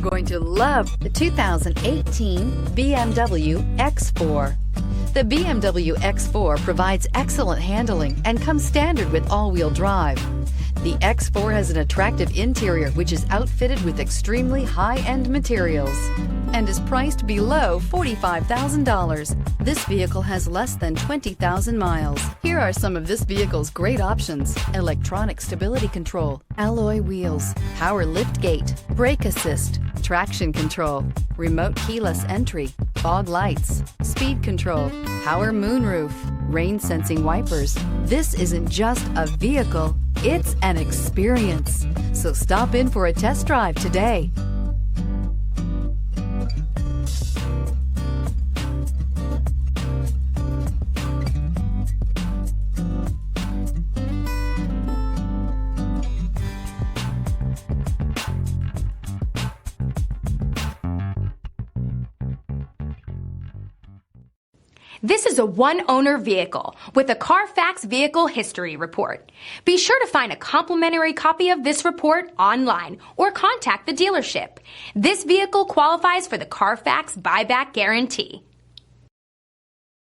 Going to love the 2018 BMW X4. The BMW X4 provides excellent handling and comes standard with all-wheel drive. The X4 has an attractive interior which is outfitted with extremely high-end materials and is priced below $45,000. This vehicle has less than 20,000 miles. Here are some of this vehicle's great options: electronic stability control, alloy wheels, power liftgate, brake assist, traction control, remote keyless entry, fog lights, speed control, power moonroof, rain sensing wipers. This isn't just a vehicle, it's an experience. So stop in for a test drive today. This is a one-owner vehicle with a Carfax Vehicle History Report. Be sure to find a complimentary copy of this report online or contact the dealership. This vehicle qualifies for the Carfax Buyback Guarantee.